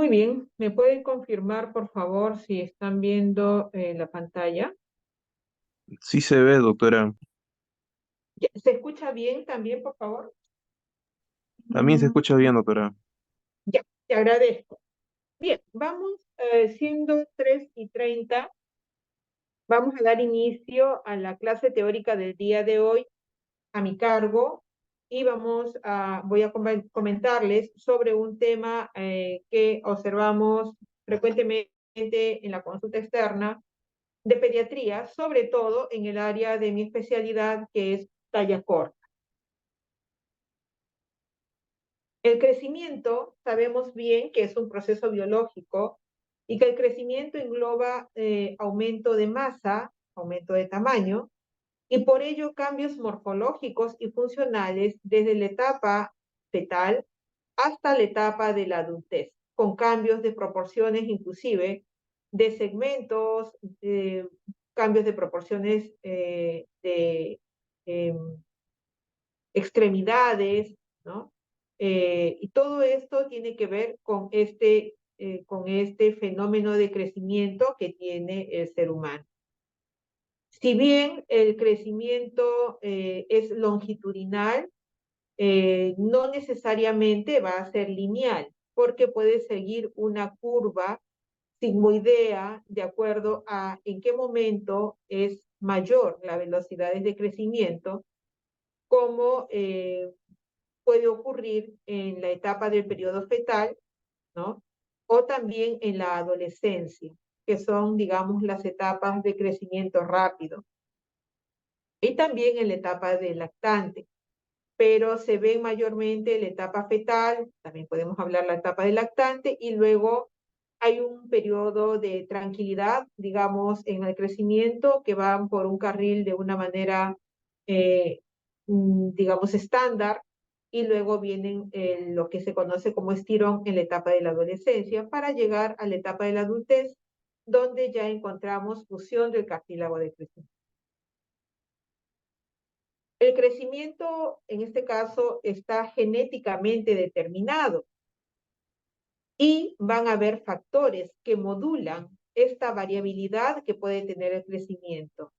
Muy bien, ¿me pueden confirmar, por favor, si están viendo la pantalla? Sí se ve, doctora. ¿Se escucha bien también, por favor? También se escucha bien, doctora. Ya, te agradezco. Bien, vamos, siendo 3:30, vamos a dar inicio a la clase teórica del día de hoy a mi cargo y voy a comentarles sobre un tema que observamos frecuentemente en la consulta externa de pediatría, sobre todo en el área de mi especialidad, que es talla corta. El crecimiento, sabemos bien que es un proceso biológico y que el crecimiento engloba aumento de masa, aumento de tamaño, y por ello cambios morfológicos y funcionales desde la etapa fetal hasta la etapa de la adultez, con cambios de proporciones inclusive de segmentos, cambios de proporciones de eh, extremidades, ¿no? Y todo esto tiene que ver con este fenómeno de crecimiento que tiene el ser humano. Si bien el crecimiento es longitudinal, no necesariamente va a ser lineal, porque puede seguir una curva sigmoidea de acuerdo a en qué momento es mayor la velocidad de crecimiento, como puede ocurrir en la etapa del periodo fetal, ¿no? O también en la adolescencia, que son, digamos, las etapas de crecimiento rápido. Y también en la etapa de lactante, pero se ve mayormente en la etapa fetal, también podemos hablar la etapa de lactante, y luego hay un periodo de tranquilidad, digamos, en el crecimiento, que van por un carril de una manera, digamos, estándar, y luego vienen lo que se conoce como estirón en la etapa de la adolescencia, para llegar a la etapa de la adultez, donde ya encontramos fusión del cartílago de crecimiento. El crecimiento, en este caso, está genéticamente determinado y van a haber factores que modulan esta variabilidad que puede tener el crecimiento.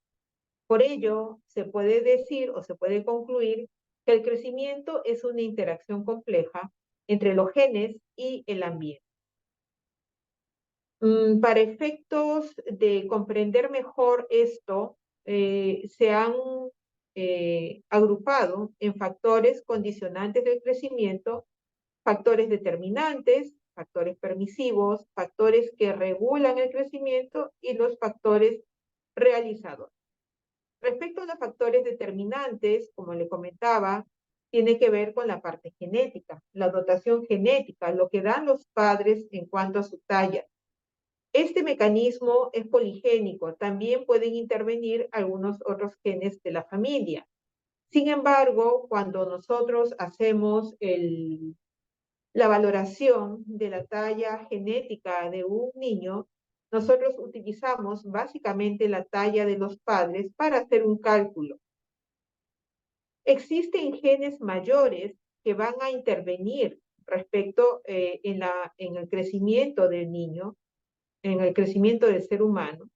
Por ello, se puede decir o se puede concluir que el crecimiento es una interacción compleja entre los genes y el ambiente. Para efectos de comprender mejor esto, se han agrupado en factores condicionantes del crecimiento, factores determinantes, factores permisivos, factores que regulan el crecimiento y los factores realizadores. Respecto a los factores determinantes, como le comentaba, tiene que ver con la parte genética, la dotación genética, lo que dan los padres en cuanto a su talla. Este mecanismo es poligénico, también pueden intervenir algunos otros genes de la familia. Sin embargo, cuando nosotros hacemos la valoración de la talla genética de un niño, nosotros utilizamos básicamente la talla de los padres para hacer un cálculo. Existen genes mayores que van a intervenir respecto en el crecimiento del niño, en el crecimiento del ser humano,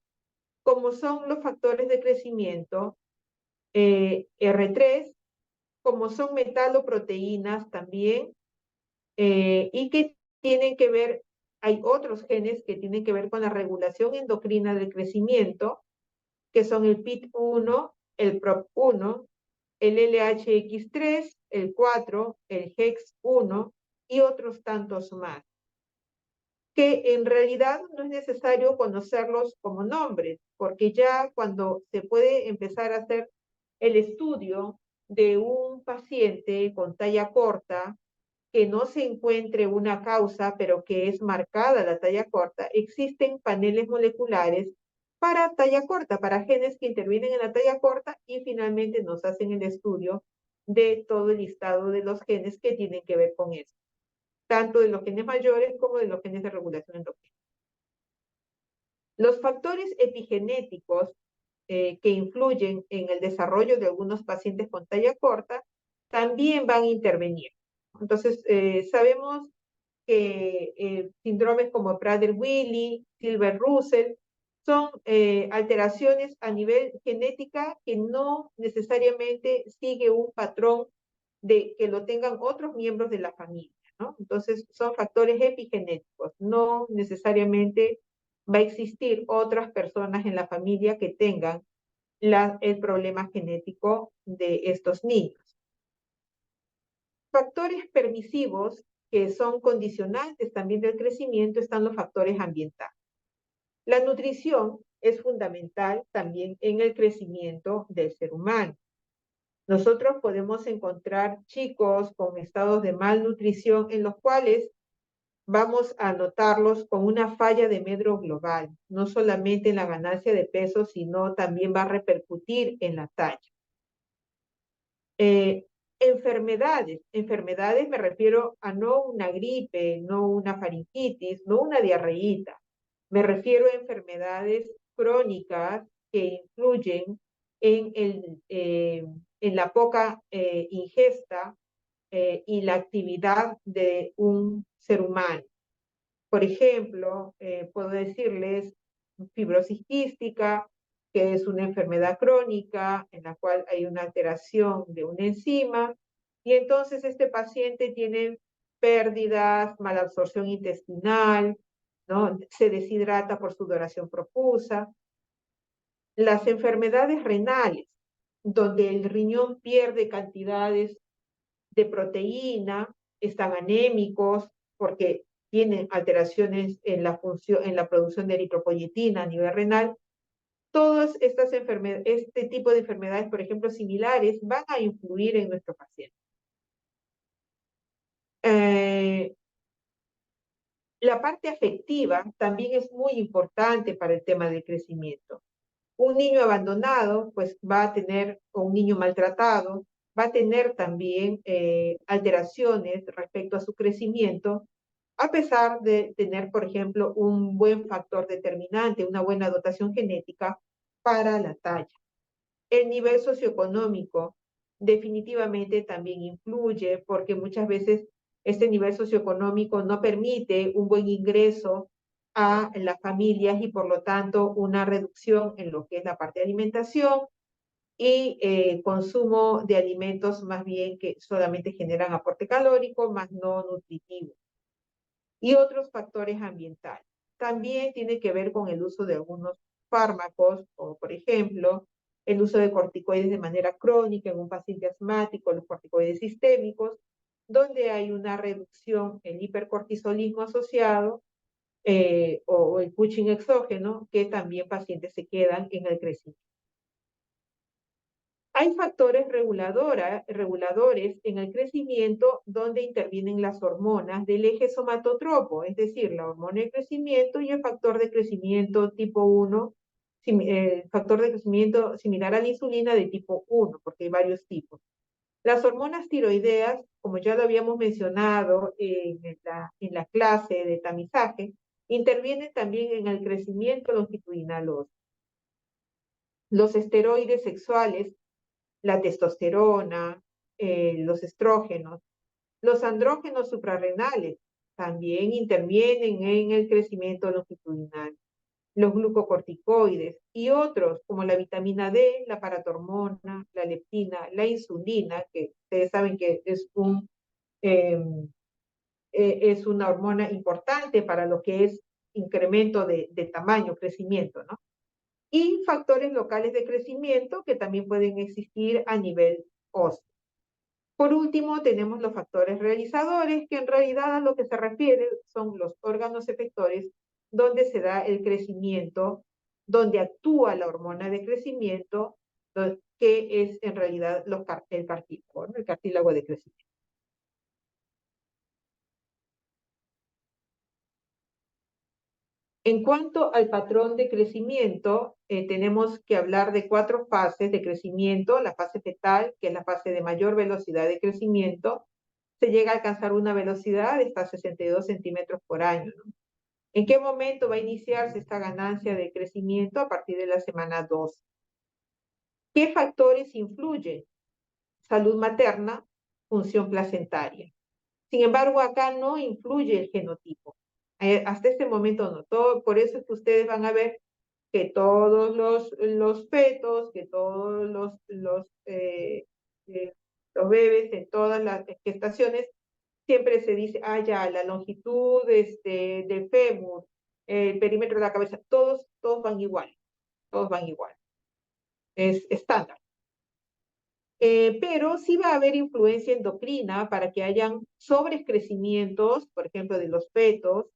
como son los factores de crecimiento R3, como son metaloproteínas también, y que tienen que ver, hay otros genes que tienen que ver con la regulación endocrina del crecimiento, que son el PIT1, el PROP1, el LHX3, el 4, el HEX1 y otros tantos más, que en realidad no es necesario conocerlos como nombres, porque ya cuando se puede empezar a hacer el estudio de un paciente con talla corta, que no se encuentre una causa, pero que es marcada la talla corta, existen paneles moleculares para talla corta, para genes que intervienen en la talla corta, y finalmente nos hacen el estudio de todo el listado de los genes que tienen que ver con eso, tanto de los genes mayores como de los genes de regulación endocrina. Los factores epigenéticos que influyen en el desarrollo de algunos pacientes con talla corta también van a intervenir. Entonces, sabemos que síndromes como Prader-Willi, Silver-Russell, son alteraciones a nivel genética que no necesariamente sigue un patrón de que lo tengan otros miembros de la familia, ¿no? Entonces, son factores epigenéticos, no necesariamente va a existir otras personas en la familia que tengan el problema genético de estos niños. Factores permisivos que son condicionantes también del crecimiento están los factores ambientales. La nutrición es fundamental también en el crecimiento del ser humano. Nosotros podemos encontrar chicos con estados de malnutrición en los cuales vamos a notarlos con una falla de medro global, no solamente en la ganancia de peso, sino también va a repercutir en la talla. Enfermedades me refiero a no una gripe, no una faringitis, no una diarreíta. Me refiero a enfermedades crónicas que influyen en la poca ingesta y la actividad de un ser humano. Por ejemplo, puedo decirles fibrosis quística, que es una enfermedad crónica en la cual hay una alteración de una enzima, y entonces este paciente tiene pérdidas, malabsorción intestinal, ¿no? Se deshidrata por sudoración profusa. Las enfermedades renales, donde el riñón pierde cantidades de proteína, están anémicos porque tienen alteraciones en la función, en la producción de eritropoyetina a nivel renal. Todas estas enfermedades, este tipo de enfermedades, por ejemplo, similares, van a influir en nuestro paciente. La parte afectiva también es muy importante para el tema del crecimiento. Un niño abandonado, pues va a tener, o un niño maltratado, va a tener también alteraciones respecto a su crecimiento, a pesar de tener, por ejemplo, un buen factor determinante, una buena dotación genética para la talla. El nivel socioeconómico definitivamente también influye porque muchas veces este nivel socioeconómico no permite un buen ingreso a las familias y por lo tanto una reducción en lo que es la parte de alimentación y consumo de alimentos más bien que solamente generan aporte calórico, más no nutritivo. Y otros factores ambientales. También tiene que ver con el uso de algunos fármacos, como por ejemplo el uso de corticoides de manera crónica en un paciente asmático, los corticoides sistémicos, donde hay una reducción, el hipercortisolismo asociado o el pushing exógeno, que también pacientes se quedan en el crecimiento. Hay factores reguladores en el crecimiento donde intervienen las hormonas del eje somatotropo, es decir, la hormona de crecimiento y el factor de crecimiento tipo 1, factor de crecimiento similar a la insulina de tipo 1, porque hay varios tipos. Las hormonas tiroideas, como ya lo habíamos mencionado en la clase de tamizaje, intervienen también en el crecimiento longitudinal óseo. Los esteroides sexuales, la testosterona, los estrógenos, los andrógenos suprarrenales también intervienen en el crecimiento longitudinal, los glucocorticoides y otros como la vitamina D, la paratormona, la leptina, la insulina, que ustedes saben que es una hormona importante para lo que es incremento de tamaño, crecimiento, ¿no? Y factores locales de crecimiento que también pueden existir a nivel óseo. Por último, tenemos los factores realizadores, que en realidad a lo que se refiere son los órganos efectores donde se da el crecimiento, donde actúa la hormona de crecimiento, que es en realidad el cartílago, ¿no? El cartílago de crecimiento. En cuanto al patrón de crecimiento, tenemos que hablar de 4 fases de crecimiento. La fase fetal, que es la fase de mayor velocidad de crecimiento, se llega a alcanzar una velocidad de hasta 62 centímetros por año, ¿no? ¿En qué momento va a iniciarse esta ganancia de crecimiento? A partir de la semana 2. ¿Qué factores influyen? Salud materna, función placentaria. Sin embargo, acá no influye el genotipo. Hasta este momento no. Por eso es que ustedes van a ver que todos los fetos, que todos los bebés en todas las gestaciones, siempre se dice, ya, la longitud del fémur, el perímetro de la cabeza, todos van igual, todos van igual. Es estándar. Pero sí va a haber influencia endocrina para que hayan sobrecrecimientos, por ejemplo, de los fetos,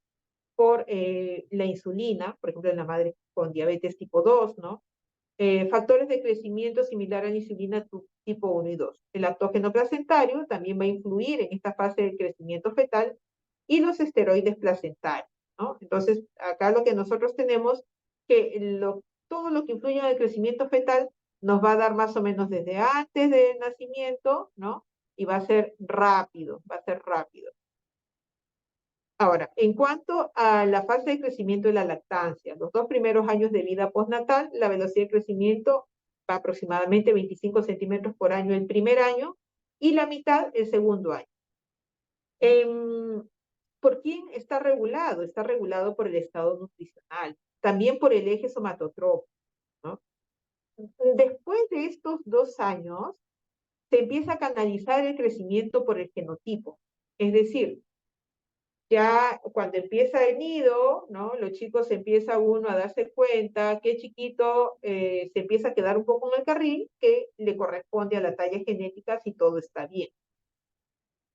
por la insulina, por ejemplo, en la madre con diabetes tipo 2, ¿no? Factores de crecimiento similar a la insulina tipo 1 y 2. El lactógeno placentario también va a influir en esta fase del crecimiento fetal y los esteroides placentarios, ¿no? Entonces, acá lo que nosotros tenemos que todo lo que influye en el crecimiento fetal nos va a dar más o menos desde antes del nacimiento, ¿no? Y va a ser rápido, va a ser rápido. Ahora, en cuanto a la fase de crecimiento de la lactancia, los 2 primeros años de vida postnatal, la velocidad de crecimiento va aproximadamente 25 centímetros por año el primer año y la mitad el segundo año. ¿Por quién está regulado? Está regulado por el estado nutricional, también por el eje somatotropo, ¿no? Después de estos 2 años, se empieza a canalizar el crecimiento por el genotipo, es decir, ya cuando empieza el nido, ¿no? Los chicos empieza uno a darse cuenta que chiquito se empieza a quedar un poco en el carril que le corresponde a la talla genética si todo está bien.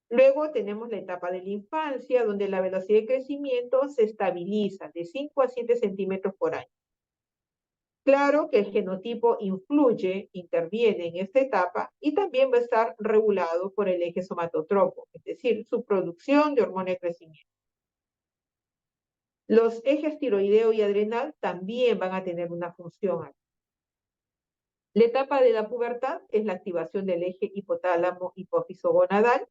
Luego tenemos la etapa de la infancia, donde la velocidad de crecimiento se estabiliza de 5 a 7 centímetros por año. Claro que el genotipo influye, interviene en esta etapa y también va a estar regulado por el eje somatotropo, es decir, su producción de hormona de crecimiento. Los ejes tiroideo y adrenal también van a tener una función aquí. La etapa de la pubertad es la activación del eje hipotálamo hipófiso gonadal,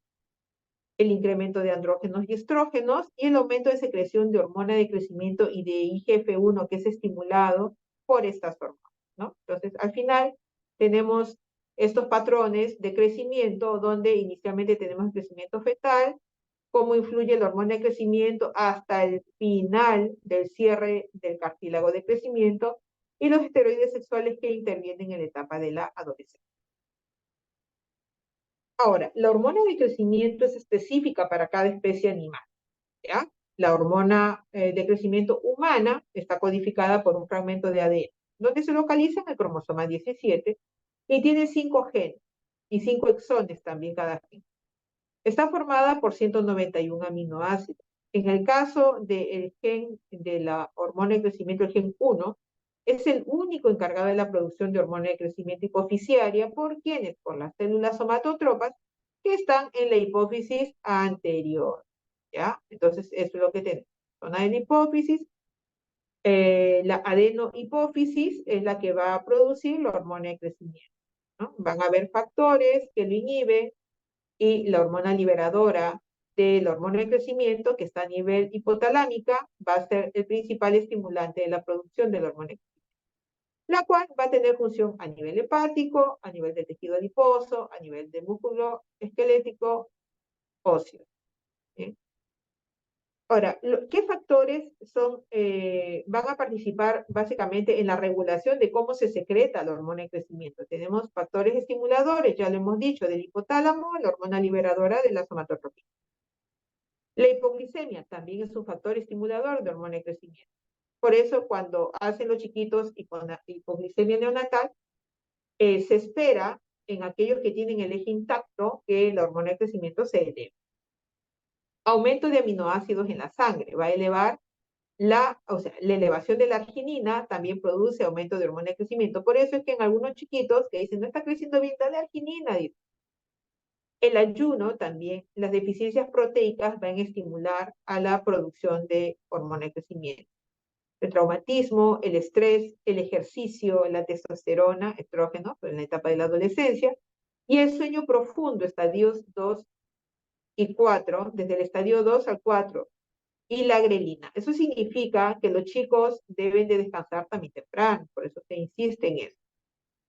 el incremento de andrógenos y estrógenos y el aumento de secreción de hormona de crecimiento y de IGF-1 que es estimulado por estas hormonas, ¿no? Entonces, al final tenemos estos patrones de crecimiento donde inicialmente tenemos el crecimiento fetal, cómo influye la hormona de crecimiento hasta el final del cierre del cartílago de crecimiento y los esteroides sexuales que intervienen en la etapa de la adolescencia. Ahora, la hormona de crecimiento es específica para cada especie animal, ¿ya? La hormona de crecimiento humana está codificada por un fragmento de ADN, donde se localiza en el cromosoma 17 y tiene 5 genes y 5 exones también cada gen. Está formada por 191 aminoácidos. En el caso del gen de la hormona de crecimiento, el gen 1, es el único encargado de la producción de hormona de crecimiento hipoficiaria por quienes, por las células somatotropas que están en la hipófisis anterior. ¿Ya? Entonces, eso es lo que tenemos. Zona de la hipófisis, la adenohipófisis es la que va a producir la hormona de crecimiento, ¿no? Van a haber factores que lo inhiben, y la hormona liberadora de la hormona de crecimiento, que está a nivel hipotalámica, va a ser el principal estimulante de la producción de la hormona de crecimiento, la cual va a tener función a nivel hepático, a nivel de tejido adiposo, a nivel de músculo esquelético, óseo. ¿Sí? Ahora, ¿qué factores van a participar básicamente en la regulación de cómo se secreta la hormona de crecimiento? Tenemos factores estimuladores, ya lo hemos dicho, del hipotálamo, la hormona liberadora de la somatotropina. La hipoglicemia también es un factor estimulador de hormona de crecimiento. Por eso, cuando hacen los chiquitos y con la hipoglicemia neonatal, se espera en aquellos que tienen el eje intacto que la hormona de crecimiento se eleve. Aumento de aminoácidos en la sangre va a elevar la elevación de la arginina también produce aumento de hormona de crecimiento. Por eso es que en algunos chiquitos que dicen, no está creciendo bien, dale arginina. El ayuno también, las deficiencias proteicas van a estimular a la producción de hormona de crecimiento. El traumatismo, el estrés, el ejercicio, la testosterona, estrógeno, en la etapa de la adolescencia, y el sueño profundo, estadios 2 y 4, desde el estadio 2 al 4, y la grelina. Eso significa que los chicos deben de descansar también temprano, por eso se insiste en eso.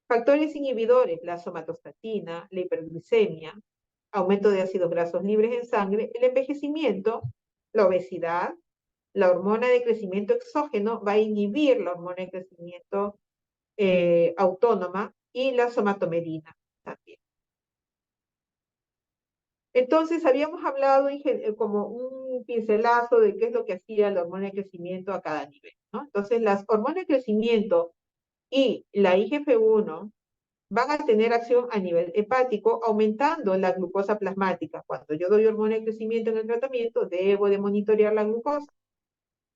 Factores inhibidores, la somatostatina, la hiperglicemia, aumento de ácidos grasos libres en sangre, el envejecimiento, la obesidad, la hormona de crecimiento exógeno va a inhibir la hormona de crecimiento autónoma y la somatomerina también. Entonces, habíamos hablado como un pincelazo de qué es lo que hacía la hormona de crecimiento a cada nivel, ¿no? Entonces, las hormonas de crecimiento y la IGF-1 van a tener acción a nivel hepático, aumentando la glucosa plasmática. Cuando yo doy hormona de crecimiento en el tratamiento, debo de monitorear la glucosa.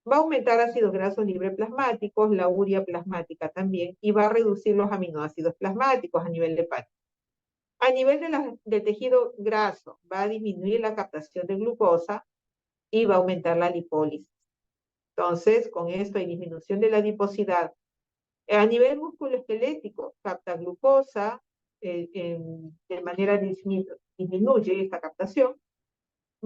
Va a aumentar ácidos grasos libres plasmáticos, la urea plasmática también, y va a reducir los aminoácidos plasmáticos a nivel hepático. A nivel del tejido graso, va a disminuir la captación de glucosa y va a aumentar la lipólisis. Entonces, con esto hay disminución de la adiposidad. A nivel musculoesquelético, capta glucosa, de manera disminuye esta captación.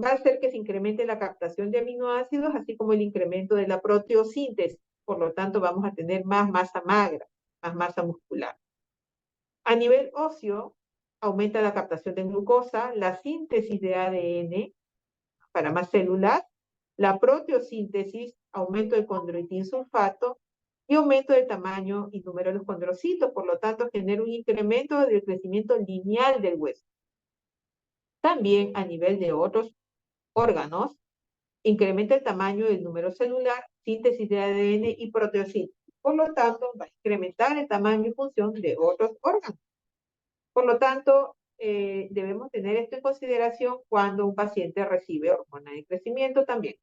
Va a hacer que se incremente la captación de aminoácidos, así como el incremento de la proteosíntesis. Por lo tanto, vamos a tener más masa magra, más masa muscular. A nivel óseo, aumenta la captación de glucosa, la síntesis de ADN para más células, la proteosíntesis, aumento del condroitin sulfato y aumento del tamaño y número de los condrocitos. Por lo tanto, genera un incremento del crecimiento lineal del hueso. También a nivel de otros órganos, incrementa el tamaño y el número celular, síntesis de ADN y proteosíntesis. Por lo tanto, va a incrementar el tamaño y función de otros órganos. Por lo tanto, debemos tener esto en consideración cuando un paciente recibe hormona de crecimiento también.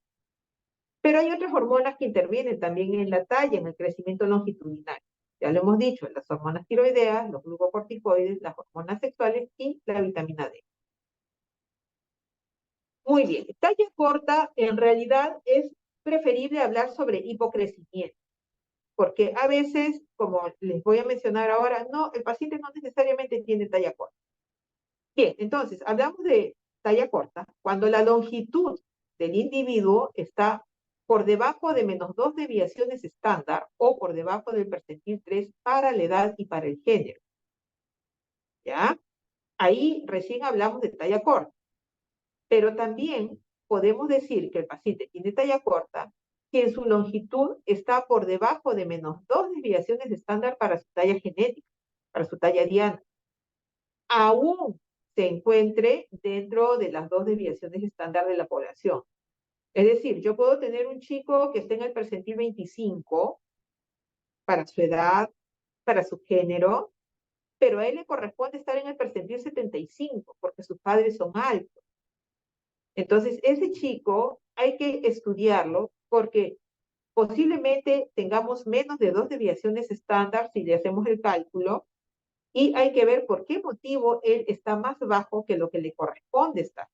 Pero hay otras hormonas que intervienen también en la talla, en el crecimiento longitudinal. Ya lo hemos dicho, las hormonas tiroideas, los glucocorticoides, las hormonas sexuales y la vitamina D. Muy bien, talla corta en realidad es preferible hablar sobre hipocrecimiento, porque a veces, como les voy a mencionar ahora, no, el paciente no necesariamente tiene talla corta. Bien, entonces, hablamos de talla corta cuando la longitud del individuo está por debajo de -2 desviaciones estándar o por debajo del percentil 3 para la edad y para el género. ¿Ya? Ahí recién hablamos de talla corta. Pero también podemos decir que el paciente tiene talla corta si en su longitud está por debajo de -2 desviaciones estándar para su talla genética, para su talla diana. Aún se encuentre dentro de las 2 desviaciones estándar de la población. Es decir, yo puedo tener un chico que esté en el percentil 25 para su edad, para su género, pero a él le corresponde estar en el percentil 75 porque sus padres son altos. Entonces, ese chico hay que estudiarlo porque posiblemente tengamos menos de 2 desviaciones estándar si le hacemos el cálculo y hay que ver por qué motivo él está más bajo que lo que le corresponde estar.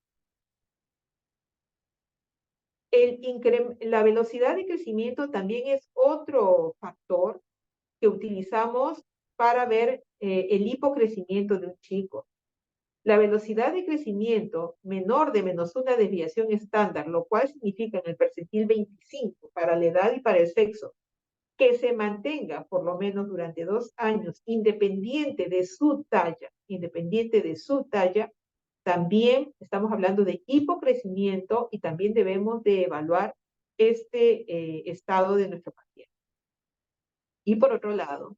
La velocidad de crecimiento también es otro factor que utilizamos para ver el hipocrecimiento de un chico. La velocidad de crecimiento menor de -1 desviación estándar, lo cual significa en el percentil 25 para la edad y para el sexo, que se mantenga por lo menos durante 2 años independiente de su talla, también estamos hablando de hipocrecimiento y también debemos de evaluar este estado de nuestro paciente. Y por otro lado,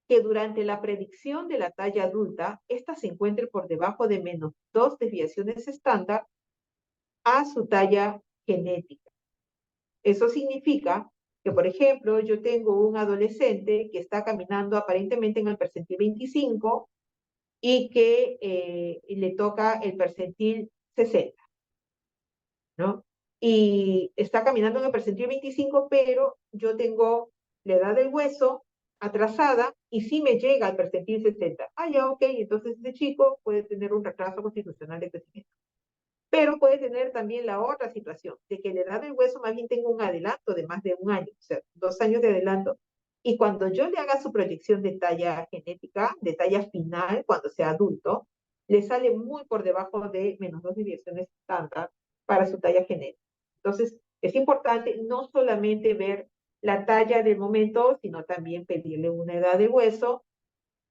que durante la predicción de la talla adulta, ésta se encuentre por debajo de -2 desviaciones estándar a su talla genética. Eso significa que, por ejemplo, yo tengo un adolescente que está caminando aparentemente en el percentil 25 y que le toca el percentil 60, ¿no? Y está caminando en el percentil 25, pero yo tengo la edad del hueso atrasada y sí me llega al percentil 60. Ah, ya, ok, entonces este chico puede tener un retraso constitucional de crecimiento. Pero puede tener también la otra situación, de que la edad del hueso más bien tenga un adelanto de más de 1 año, o sea, 2 años de adelanto. Y cuando yo le haga su proyección de talla genética, de talla final, cuando sea adulto, le sale muy por debajo de -2 desviaciones estándar para su talla genética. Entonces, es importante no solamente ver la talla del momento, sino también pedirle una edad de hueso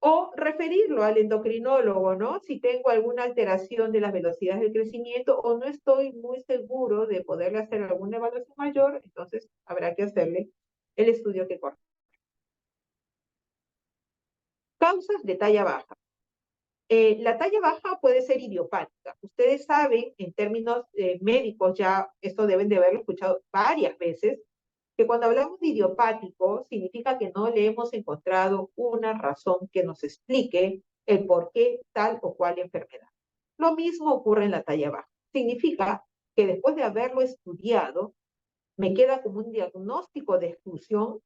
o referirlo al endocrinólogo, ¿no? Si tengo alguna alteración de las velocidades del crecimiento o no estoy muy seguro de poderle hacer alguna evaluación mayor, entonces habrá que hacerle el estudio que corresponde. Causas de talla baja. La talla baja puede ser idiopática. Ustedes saben, en términos médicos, ya esto deben de haberlo escuchado varias veces, que cuando hablamos de idiopático significa que no le hemos encontrado una razón que nos explique el por qué tal o cual enfermedad. Lo mismo ocurre en la talla baja. Significa que después de haberlo estudiado, me queda como un diagnóstico de exclusión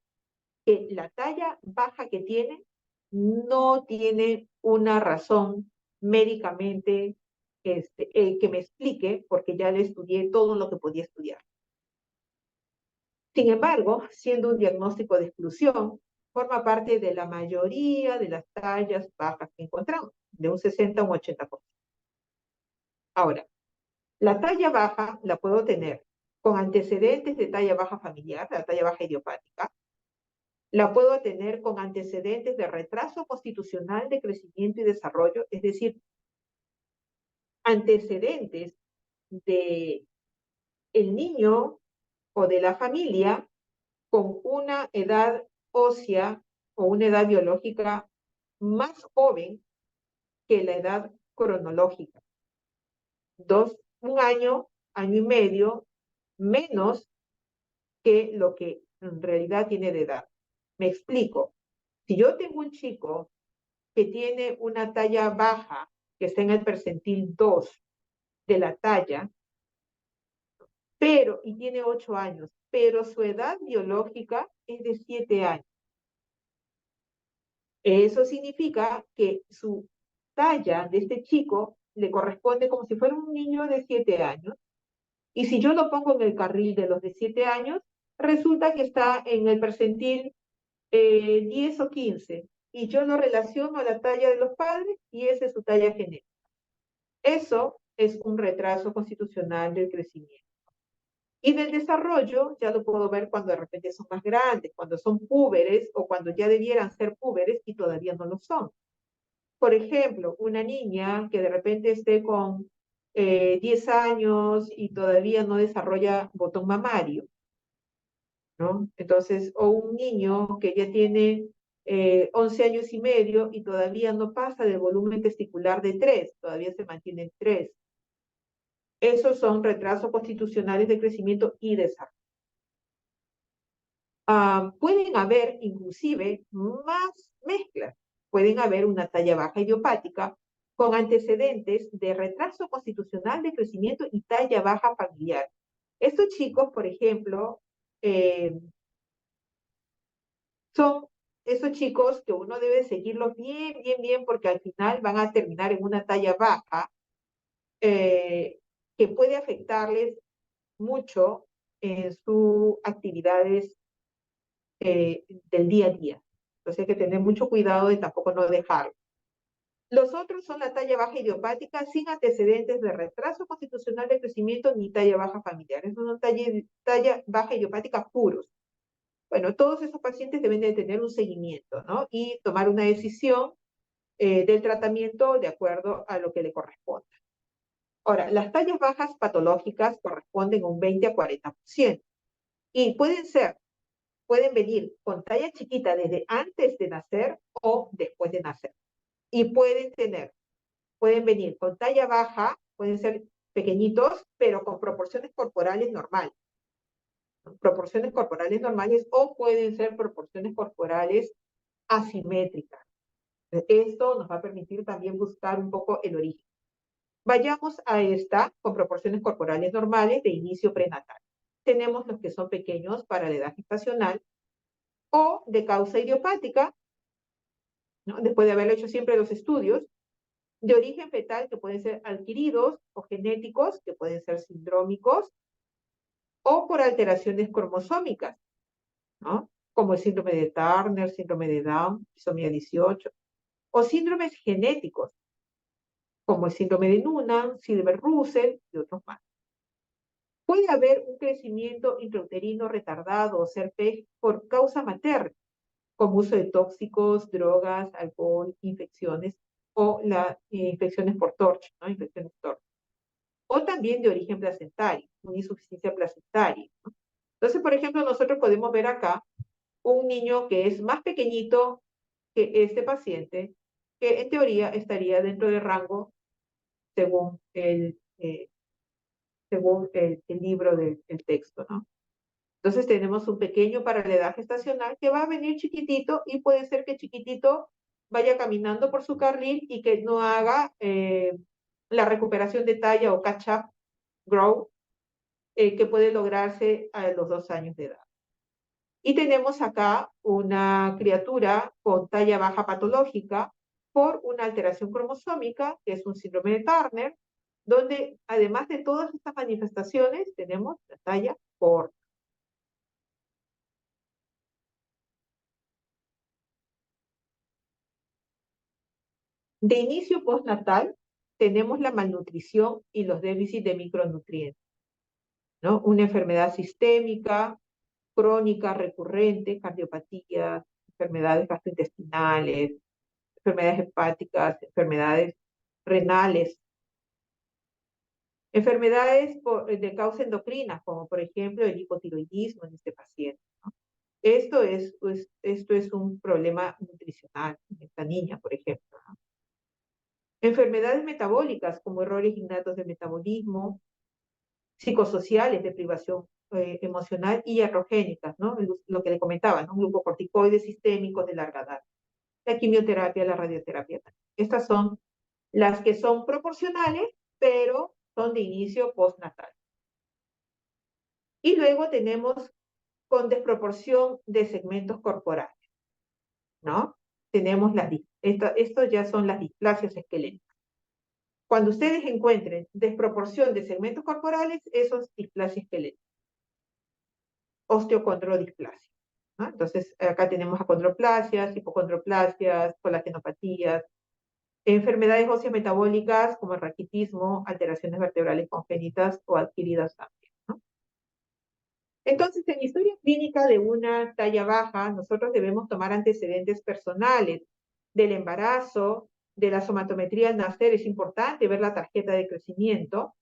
que la talla baja que tiene no tiene una razón médicamente que me explique, porque ya le estudié todo lo que podía estudiar. Sin embargo, siendo un diagnóstico de exclusión, forma parte de la mayoría de las tallas bajas que encontramos, de un 60 a un 80%. Ahora, la talla baja la puedo tener con antecedentes de talla baja familiar, la talla baja idiopática. La puedo tener con antecedentes de retraso constitucional de crecimiento y desarrollo, es decir, antecedentes de el niño o de la familia con una edad ósea o una edad biológica más joven que la edad cronológica. Un año, año y medio, menos que lo que en realidad tiene de edad. Me explico. Si yo tengo un chico que tiene una talla baja, que está en el percentil 2 de la talla, y tiene 8 años, pero su edad biológica es de 7 años. Eso significa que su talla de este chico le corresponde como si fuera un niño de 7 años, y si yo lo pongo en el carril de los de 7 años, resulta que está en el percentil 10 o 15, y yo lo relaciono a la talla de los padres y esa es su talla genética. Eso es un retraso constitucional del crecimiento. Y del desarrollo ya lo puedo ver cuando de repente son más grandes, cuando son púberes o cuando ya debieran ser púberes y todavía no lo son. Por ejemplo, una niña que de repente esté con 10 años y todavía no desarrolla botón mamario, ¿no? Entonces, o un niño que ya tiene 11 años y medio y todavía no pasa del volumen testicular de 3, todavía se mantiene en 3. Esos son retrasos constitucionales de crecimiento y desarrollo. Pueden haber inclusive más mezclas. Pueden haber una talla baja idiopática con antecedentes de retraso constitucional de crecimiento y talla baja familiar. Estos chicos, por ejemplo, son esos chicos que uno debe seguirlos bien, bien, bien, porque al final van a terminar en una talla baja que puede afectarles mucho en sus actividades del día a día. Entonces hay que tener mucho cuidado de tampoco no dejarlo. Los otros son la talla baja idiopática sin antecedentes de retraso constitucional de crecimiento ni talla baja familiar. Esos son talla baja idiopática puros. Bueno, todos esos pacientes deben de tener un seguimiento, ¿no? Y tomar una decisión del tratamiento de acuerdo a lo que le corresponda. Ahora, las tallas bajas patológicas corresponden a un 20 a 40%. Y pueden venir con talla chiquita desde antes de nacer o después de nacer. Y pueden venir con talla baja, pueden ser pequeñitos, pero con proporciones corporales normales. Proporciones corporales normales o pueden ser proporciones corporales asimétricas. Esto nos va a permitir también buscar un poco el origen. Vayamos a esta con proporciones corporales normales de inicio prenatal. Tenemos los que son pequeños para la edad gestacional o de causa idiopática, ¿no? Después de haber hecho siempre los estudios, de origen fetal que pueden ser adquiridos o genéticos, que pueden ser sindrómicos, o por alteraciones cromosómicas, ¿no? Como el síndrome de Turner, síndrome de Down, trisomía 18, o síndromes genéticos, como el síndrome de Noonan, síndrome de Russell y otros más. Puede haber un crecimiento intrauterino retardado o ser PEG por causa materna. como uso de tóxicos, drogas, alcohol, infecciones o las infecciones por torcha, ¿no? Infecciones torcha. O también de origen placentario, una insuficiencia placentaria, ¿no? Entonces, por ejemplo, nosotros podemos ver acá un niño que es más pequeñito que este paciente, que en teoría estaría dentro del rango según el libro del texto, ¿no? Entonces tenemos un pequeño para la edad gestacional que va a venir chiquitito y puede ser que chiquitito vaya caminando por su carril y que no haga la recuperación de talla o catch-up grow que puede lograrse a los 2 años de edad. Y tenemos acá una criatura con talla baja patológica por una alteración cromosómica, que es un síndrome de Turner, donde además de todas estas manifestaciones tenemos la talla corta. De inicio postnatal tenemos la malnutrición y los déficits de micronutrientes, ¿no? Una enfermedad sistémica, crónica, recurrente, cardiopatías, enfermedades gastrointestinales, enfermedades hepáticas, enfermedades renales, enfermedades de causa endocrina, como por ejemplo el hipotiroidismo en este paciente, ¿no? Esto es un problema nutricional en esta niña, por ejemplo, ¿no? Enfermedades metabólicas, como errores innatos de metabolismo, psicosociales de privación emocional y iatrogénicas, ¿no? Lo que le comentaba, ¿no? Glucocorticoides sistémicos de larga edad. La quimioterapia, la radioterapia. Estas son las que son proporcionales, pero son de inicio postnatal. Y luego tenemos con desproporción de segmentos corporales, ¿no? Tenemos esto ya son las displasias esqueléticas. Cuando ustedes encuentren desproporción de segmentos corporales, eso es displasia esquelética. Osteocondrodisplasia, ¿no? Entonces, acá tenemos acondroplasias, hipocondroplasias, colagenopatías, enfermedades óseas metabólicas como el raquitismo, alteraciones vertebrales congénitas o adquiridas también, ¿no? Entonces, en historia clínica de una talla baja, nosotros debemos tomar antecedentes personales del embarazo, de la somatometría al nacer. Es importante ver la tarjeta de crecimiento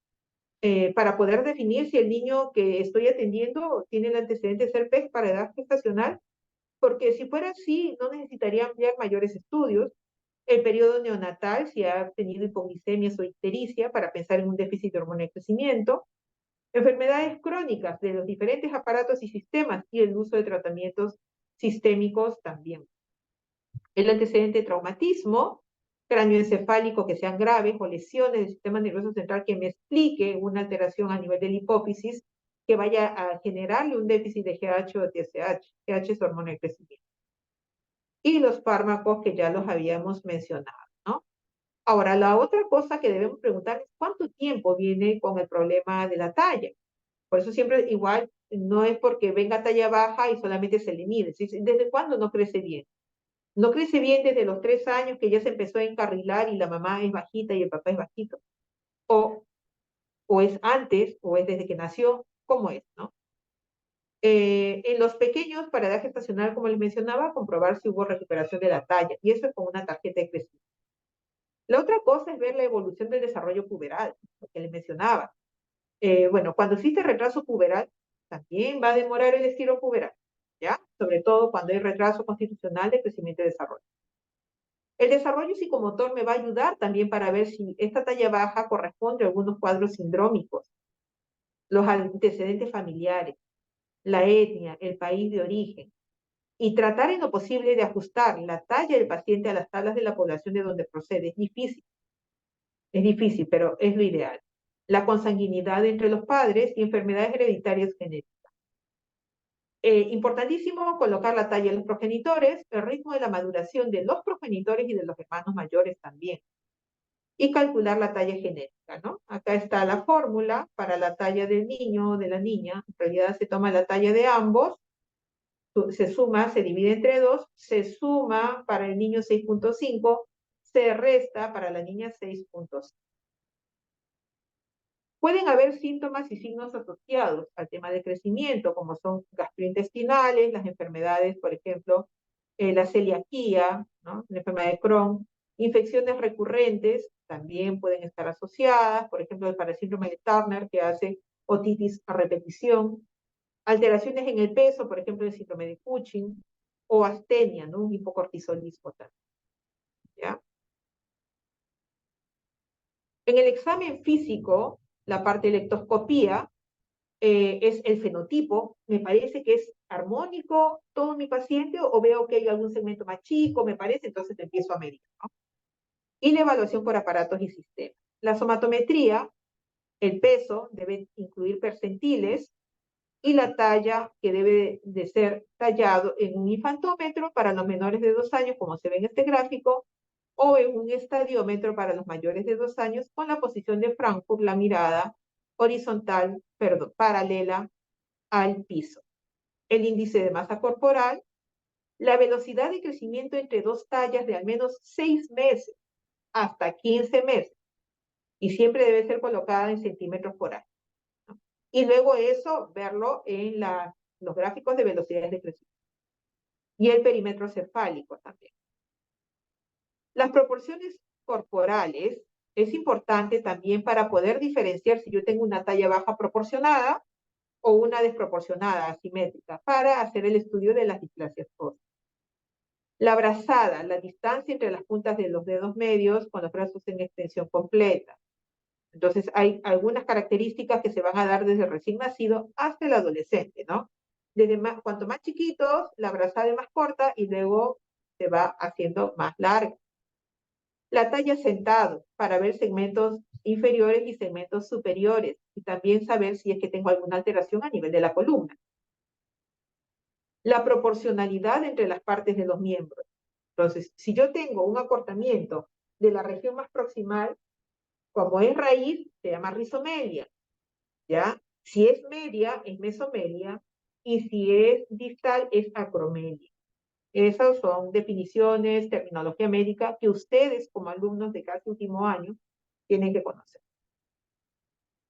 para poder definir si el niño que estoy atendiendo tiene el antecedente de ser PEG para edad gestacional, porque si fuera así, no necesitaría ampliar mayores estudios. El periodo neonatal, si ha tenido hipoglicemias o ictericia, para pensar en un déficit de hormona de crecimiento. Enfermedades crónicas de los diferentes aparatos y sistemas y el uso de tratamientos sistémicos también. El antecedente de traumatismo cráneoencefálico que sean graves o lesiones del sistema nervioso central que me explique una alteración a nivel de la hipófisis que vaya a generarle un déficit de GH o TSH. GH es hormona de crecimiento. Y los fármacos que ya los habíamos mencionado, ¿no? Ahora, la otra cosa que debemos preguntar es cuánto tiempo viene con el problema de la talla. Por eso siempre igual, no es porque venga talla baja y solamente se le mide. ¿Desde cuándo no crece bien? No crece bien desde los 3 años que ya se empezó a encarrilar y la mamá es bajita y el papá es bajito. O, o es antes, o es desde que nació, ¿cómo es, no? En los pequeños, para edad gestacional, como les mencionaba, comprobar si hubo recuperación de la talla. Y eso es con una tarjeta de crecimiento. La otra cosa es ver la evolución del desarrollo puberal, lo que les mencionaba. Bueno, cuando existe retraso puberal, también va a demorar el estilo puberal, ¿ya? Sobre todo cuando hay retraso constitucional de crecimiento y desarrollo. El desarrollo psicomotor me va a ayudar también para ver si esta talla baja corresponde a algunos cuadros sindrómicos, los antecedentes familiares, la etnia, el país de origen, y tratar en lo posible de ajustar la talla del paciente a las tablas de la población de donde procede. Es difícil, pero es lo ideal. La consanguinidad entre los padres y enfermedades hereditarias genéticas. Importantísimo colocar la talla de los progenitores, el ritmo de la maduración de los progenitores y de los hermanos mayores también. Y calcular la talla genética, ¿no? Acá está la fórmula para la talla del niño o de la niña. En realidad se toma la talla de ambos, se suma, se divide entre 2, se suma para el niño 6.5, se resta para la niña 6.5. Pueden haber síntomas y signos asociados al tema de crecimiento, como son gastrointestinales, las enfermedades, por ejemplo, la celiaquía, ¿no? La enfermedad de Crohn, infecciones recurrentes también pueden estar asociadas, por ejemplo, para el síndrome de Turner, que hace otitis a repetición, alteraciones en el peso, por ejemplo, el síndrome de Cushing, o astenia, ¿no? Un hipocortisolismo también, ¿ya? En el examen físico, la parte de lectoscopía, es el fenotipo, me parece que es armónico todo mi paciente o veo que hay algún segmento más chico, me parece, entonces empiezo a medir, ¿no? Y la evaluación por aparatos y sistemas. La somatometría, el peso debe incluir percentiles y la talla que debe de ser tallado en un infantómetro para los menores de 2 años, como se ve en este gráfico, o en un estadiómetro para los mayores de 2 años con la posición de Frankfurt, la mirada horizontal, perdón, paralela al piso. El índice de masa corporal, la velocidad de crecimiento entre dos tallas de al menos 6 meses hasta 15 meses y siempre debe ser colocada en centímetros por año, ¿no? Y luego eso, verlo en los gráficos de velocidades de crecimiento. Y el perímetro cefálico también. Las proporciones corporales es importante también para poder diferenciar si yo tengo una talla baja proporcionada o una desproporcionada, asimétrica, para hacer el estudio de las displasias óseas. La brazada, la distancia entre las puntas de los dedos medios con los brazos en extensión completa. Entonces, hay algunas características que se van a dar desde el recién nacido hasta el adolescente, ¿no? Cuanto más chiquitos, la brazada es más corta y luego se va haciendo más larga. La talla sentado, para ver segmentos inferiores y segmentos superiores, y también saber si es que tengo alguna alteración a nivel de la columna. La proporcionalidad entre las partes de los miembros. Entonces, si yo tengo un acortamiento de la región más proximal, como es raíz, se llama rizomelia, ¿ya? Si es media, es mesomelia, y si es distal, es acromelia. Esas son definiciones, terminología médica que ustedes, como alumnos de casi último año, tienen que conocer.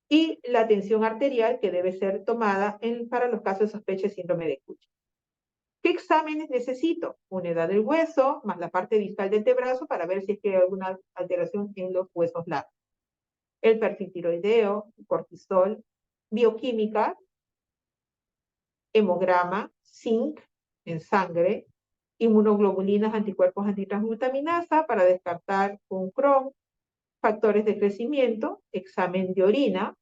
Y la tensión arterial que debe ser tomada para los casos de sospecha de síndrome de Cushing. ¿Qué exámenes necesito? Una edad del hueso, más la parte distal del antebrazo para ver si es que hay alguna alteración en los huesos largos. El perfil tiroideo, cortisol, bioquímica, hemograma, zinc en sangre, inmunoglobulinas, anticuerpos antitransglutaminasa para descartar un Crohn, factores de crecimiento, examen de orina,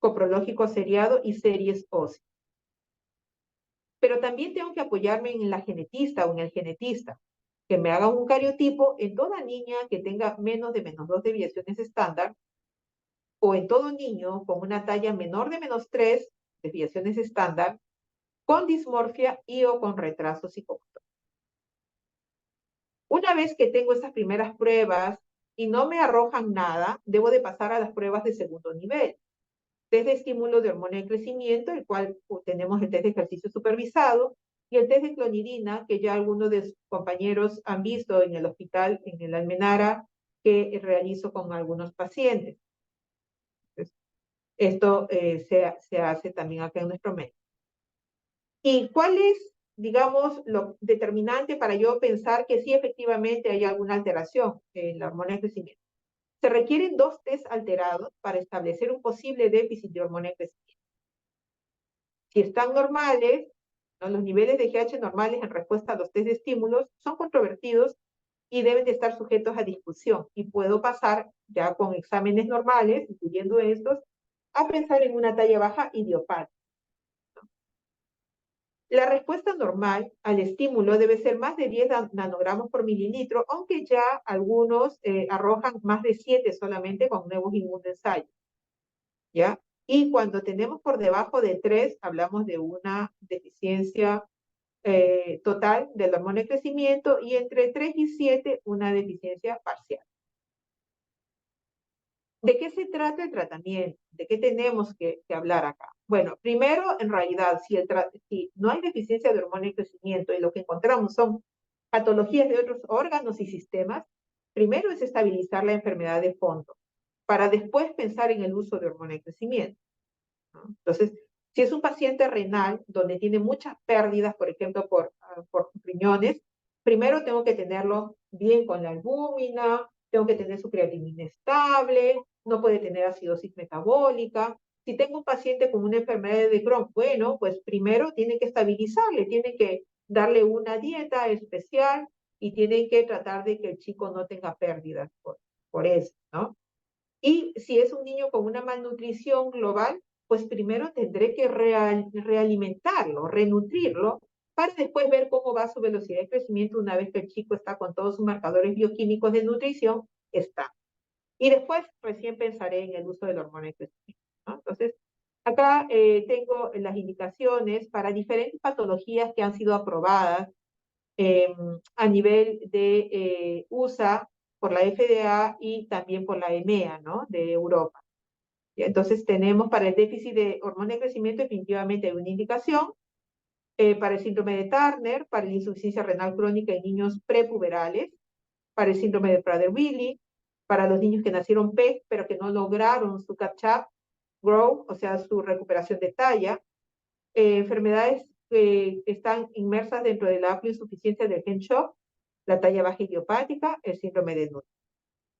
coprológico seriado y series óseas. Pero también tengo que apoyarme en la genetista o en el genetista, que me haga un cariotipo en toda niña que tenga menos de -2 desviaciones estándar, o en todo niño con una talla menor de -3 desviaciones estándar, con dismorfia y o con retraso psicomotor. Una vez que tengo esas primeras pruebas y no me arrojan nada, debo de pasar a las pruebas de segundo nivel. Test de estímulo de hormona de crecimiento, el cual tenemos el test de ejercicio supervisado, y el test de clonidina, que ya algunos de sus compañeros han visto en el hospital, en el Almenara, que realizo con algunos pacientes. Entonces, esto se hace también acá en nuestro medio. ¿Y cuál es, digamos, lo determinante para yo pensar que sí efectivamente hay alguna alteración en la hormona de crecimiento? Se requieren 2 test alterados para establecer un posible déficit de hormona de crecimiento. Si están normales, ¿no? Los niveles de GH normales en respuesta a los test de estímulos son controvertidos y deben de estar sujetos a discusión. Y puedo pasar ya con exámenes normales, incluyendo estos, a pensar en una talla baja idiopática. La respuesta normal al estímulo debe ser más de 10 nanogramos por mililitro, aunque ya algunos arrojan más de 7 solamente con nuevos inmunensayos, ¿ya? Y cuando tenemos por debajo de 3, hablamos de una deficiencia total de la hormona de crecimiento, y entre 3 y 7, una deficiencia parcial. ¿De qué se trata el tratamiento? ¿De qué tenemos que hablar acá? Bueno, primero, en realidad, si no hay deficiencia de hormona de crecimiento y lo que encontramos son patologías de otros órganos y sistemas, primero es estabilizar la enfermedad de fondo, para después pensar en el uso de hormona de crecimiento, ¿no? Entonces, si es un paciente renal donde tiene muchas pérdidas, por ejemplo, por riñones, primero tengo que tenerlo bien con la albúmina, tengo que tener su creatinina estable, no puede tener acidosis metabólica. Si tengo un paciente con una enfermedad de Crohn, bueno, pues primero tienen que estabilizarle, tienen que darle una dieta especial y tienen que tratar de que el chico no tenga pérdidas por eso, ¿no? Y si es un niño con una malnutrición global, pues primero tendré que realimentarlo, renutrirlo, para después ver cómo va su velocidad de crecimiento una vez que el chico está con todos sus marcadores bioquímicos de nutrición, está. Y después recién pensaré en el uso de la hormona de crecimiento, ¿no? Entonces, acá tengo las indicaciones para diferentes patologías que han sido aprobadas eh, a nivel de USA por la FDA y también por la EMEA, ¿no? De Europa. Entonces tenemos para el déficit de hormona de crecimiento definitivamente hay una indicación, para el síndrome de Turner, para la insuficiencia renal crónica en niños prepuberales, para el síndrome de Prader-Willi, para los niños que nacieron PEG pero que no lograron su catch-up growth, o sea, su recuperación de talla, enfermedades que están inmersas dentro de la amplia insuficiencia del gen SHOX, la talla baja idiopática, el síndrome de Null.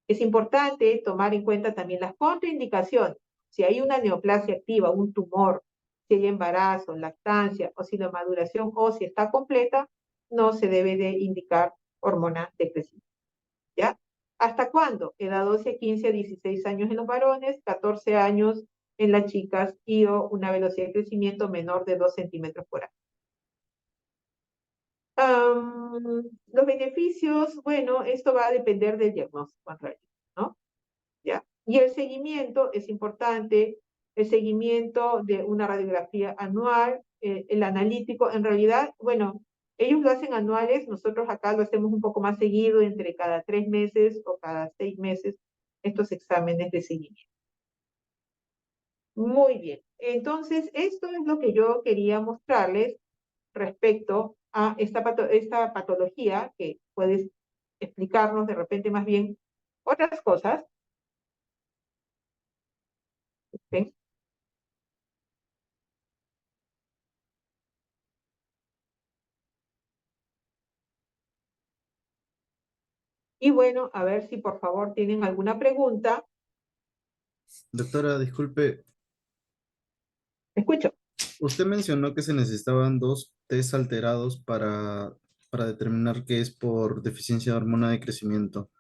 Es importante tomar en cuenta también las contraindicaciones. Si hay una neoplasia activa, un tumor, si hay embarazo, lactancia o si la maduración ósea está completa, no se debe de indicar hormona de crecimiento. ¿Ya? ¿Hasta cuándo? Edad 12, 15 a 16 años en los varones, 14 años en las chicas y o una velocidad de crecimiento menor de 2 centímetros por año. Los beneficios, bueno, esto va a depender del diagnóstico en realidad, ¿no? ¿Ya? Y el seguimiento es importante, el seguimiento de una radiografía anual, el analítico, en realidad, bueno, ellos lo hacen anuales, nosotros acá lo hacemos un poco más seguido, entre cada 3 meses o cada 6 meses, estos exámenes de seguimiento. Muy bien, entonces esto es lo que yo quería mostrarles respecto a esta patología, que puedes explicarnos de repente más bien otras cosas. ¿Sí? Y bueno, a ver si por favor tienen alguna pregunta. Doctora, disculpe, Escucho. usted mencionó que se necesitaban dos test alterados para determinar que es por deficiencia de hormona de crecimiento.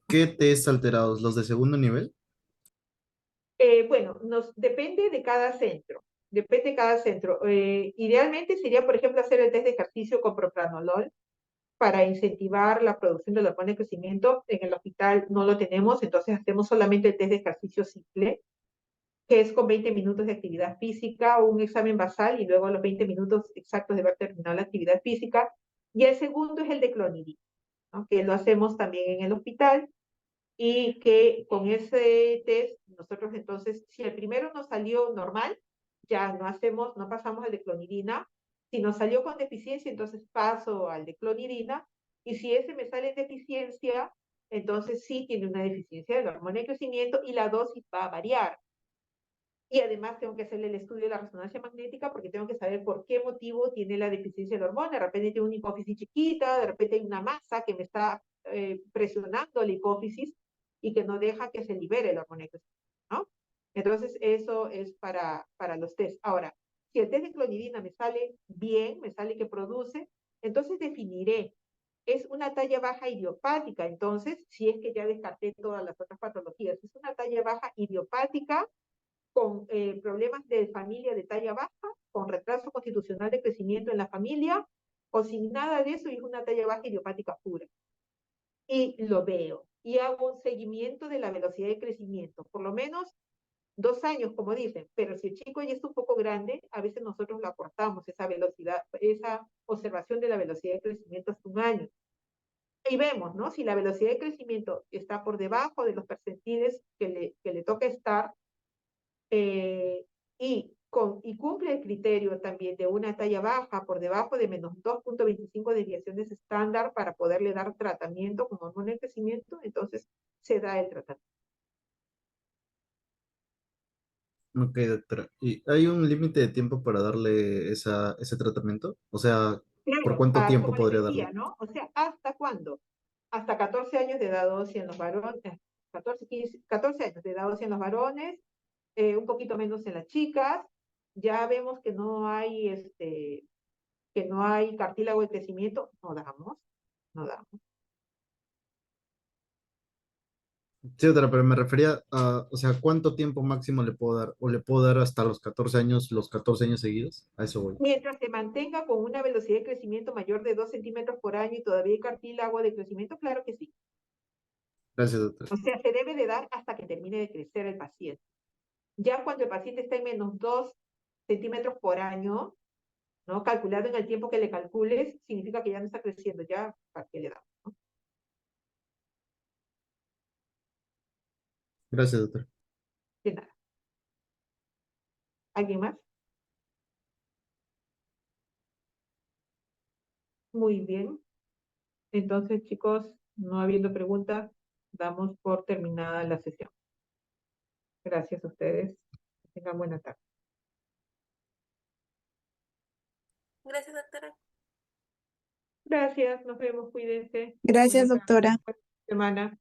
¿Qué test alterados? ¿Los de segundo nivel? Bueno, depende de cada centro. Depende de cada centro. Idealmente sería, por ejemplo, hacer el test de ejercicio con propranolol para incentivar la producción de la hormona de crecimiento. En el hospital no lo tenemos, entonces hacemos solamente el test de ejercicio simple, que es con 20 minutos de actividad física, un examen basal y luego los 20 minutos exactos de haber terminado la actividad física. Y el segundo es el de clonidina, ¿no? Que lo hacemos también en el hospital y que con ese test nosotros entonces, si el primero nos salió normal, ya no pasamos al de clonidina. Si nos salió con deficiencia, entonces paso al de clonidina. Y si ese me sale en deficiencia, entonces sí tiene una deficiencia de la hormona de crecimiento y la dosis va a variar. Y además tengo que hacerle el estudio de la resonancia magnética porque tengo que saber por qué motivo tiene la deficiencia de la hormona. De repente tiene una hipófisis chiquita, de repente hay una masa que me está presionando la hipófisis y que no deja que se libere la hormona, ¿no? Entonces, eso es para los test. Ahora, si el test de clonidina me sale bien, me sale que produce, entonces definiré, es una talla baja idiopática. Entonces, si es que ya descarté todas las otras patologías, es una talla baja idiopática con problemas de familia de talla baja, con retraso constitucional de crecimiento en la familia, o sin nada de eso y es una talla baja idiopática pura. Y lo veo. Y hago un seguimiento de la velocidad de crecimiento, por lo menos 2 años, como dicen, pero si el chico ya está un poco grande, a veces nosotros lo acortamos esa velocidad, esa observación de la velocidad de crecimiento hasta 1 año. Y vemos, ¿no? Si la velocidad de crecimiento está por debajo de los percentiles que le toca estar, eh, y cumple el criterio también de una talla baja por debajo de menos 2,25 desviaciones estándar para poderle dar tratamiento con hormona de crecimiento, entonces se da el tratamiento. Ok, doctora. ¿Y hay un límite de tiempo para darle ese tratamiento? O sea, ¿Por Claro, cuánto tiempo como les podría decía, darlo? ¿no? O sea, ¿hasta cuándo? Hasta 14 años de edad ósea en los varones, 14, 15, 14 años de edad ósea en los varones, un poquito menos en las chicas. Ya vemos que no hay cartílago de crecimiento, no damos. Sí, doctora, pero me refería a, o sea, ¿cuánto tiempo máximo le puedo dar? ¿O le puedo dar hasta los 14 años seguidos? A eso voy. Mientras se mantenga con una velocidad de crecimiento mayor de 2 centímetros por año y todavía hay cartílago de crecimiento, claro que sí. Gracias, doctora. O sea, se debe de dar hasta que termine de crecer el paciente. Ya cuando el paciente está en menos 2 centímetros por año, ¿no? Calculado en el tiempo que le calcules, significa que ya no está creciendo, ya, ¿para qué le damos? ¿No? Gracias, doctora. De nada. ¿Alguien más? Muy bien. Entonces, chicos, no habiendo preguntas, damos por terminada la sesión. Gracias a ustedes. Que tengan buena tarde. Gracias, doctora. Gracias, nos vemos, cuídense. Gracias, Buena tarde, doctora. buena semana.